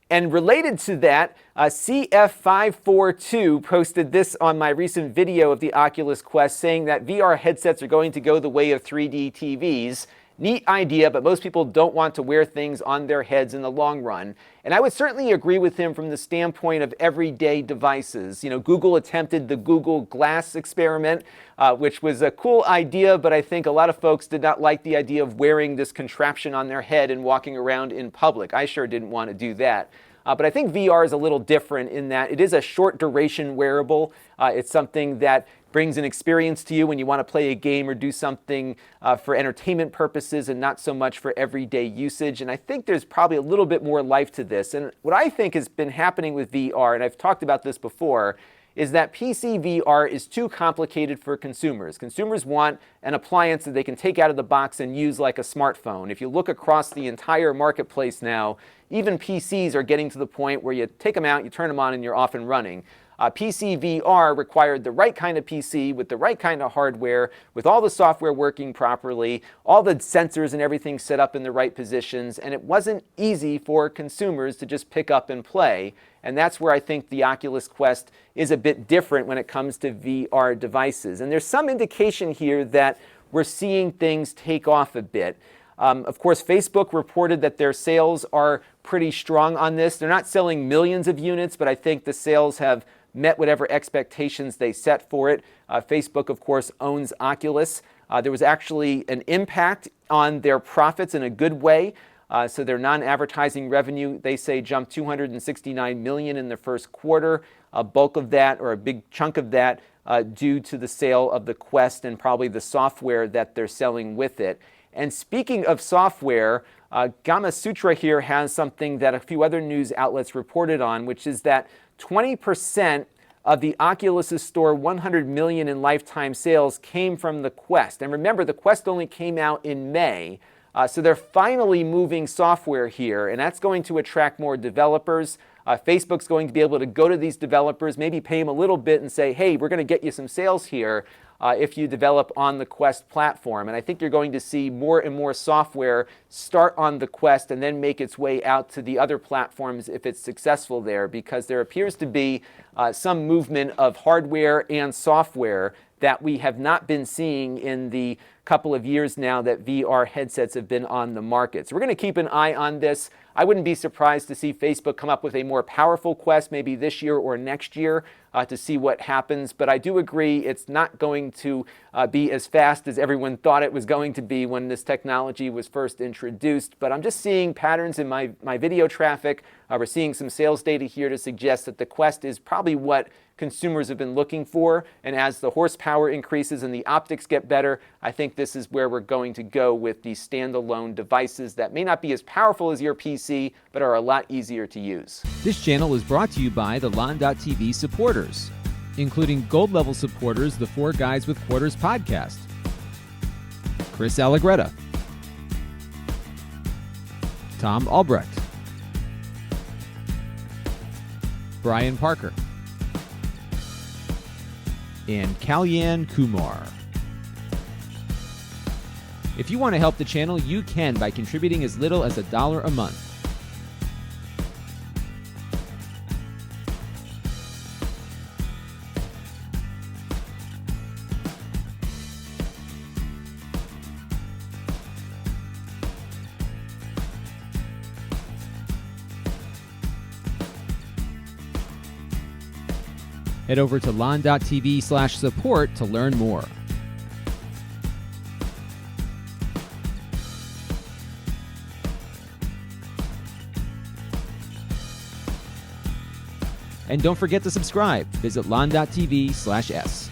And related to that, CF542 posted this on my recent video of the Oculus Quest, saying that VR headsets are going to go the way of 3D TVs. Neat idea, but most people don't want to wear things on their heads in the long run. And I would certainly agree with him from the standpoint of everyday devices. You know, Google attempted the Google Glass experiment, which was a cool idea, but I think a lot of folks did not like the idea of wearing this contraption on their head and walking around in public. I sure didn't want to do that. But I think VR is a little different in that it is a short duration wearable. It's something that brings an experience to you when you want to play a game or do something for entertainment purposes and not so much for everyday usage. And I think there's probably a little bit more life to this. And what I think has been happening with VR, and I've talked about this before, is that PC VR is too complicated for consumers. Consumers want an appliance that they can take out of the box and use like a smartphone. If you look across the entire marketplace now, even PCs are getting to the point where you take them out, you turn them on, and you're off and running. PC VR required the right kind of PC with the right kind of hardware, with all the software working properly, all the sensors and everything set up in the right positions, and it wasn't easy for consumers to just pick up and play. And that's where I think the Oculus Quest is a bit different when it comes to VR devices. And there's some indication here that we're seeing things take off a bit. Of course, Facebook reported that their sales are pretty strong on this. They're not selling millions of units, but I think the sales have met whatever expectations they set for it. Facebook, of course, owns Oculus. There was actually an impact on their profits in a good way. So their non-advertising revenue, they say, jumped $269 million in the first quarter. A bulk of that, or a big chunk of that, due to the sale of the Quest and probably the software that they're selling with it. And speaking of software, Gama Sutra here has something that a few other news outlets reported on, which is that 20% of the Oculus's store 100 million in lifetime sales came from the Quest. And remember, the Quest only came out in May. So they're finally moving software here, and that's going to attract more developers. Facebook's going to be able to go to these developers, maybe pay them a little bit and say, hey, we're going to get you some sales here if you develop on the Quest platform. And I think you're going to see more and more software start on the Quest and then make its way out to the other platforms if it's successful there, because there appears to be some movement of hardware and software that we have not been seeing in the couple of years now that VR headsets have been on the market. So we're going to keep an eye on this. I wouldn't be surprised to see Facebook come up with a more powerful Quest maybe this year or next year to see what happens. But I do agree it's not going to be as fast as everyone thought it was going to be when this technology was first introduced. But I'm just seeing patterns in my video traffic. We're seeing some sales data here to suggest that the Quest is probably what consumers have been looking for. And as the horsepower increases and the optics get better, I think this is where we're going to go with these standalone devices that may not be as powerful as your PC, but are a lot easier to use. This channel is brought to you by the Lon.TV supporters, including gold-level supporters, the Four Guys with Quarters podcast, Chris Allegretta, Tom Albrecht, Brian Parker, and Kalyan Kumar. If you want to help the channel, you can by contributing as little as $1 a month. Head over to Lon.TV/support to learn more. And don't forget to subscribe. Visit Lon.TV/S.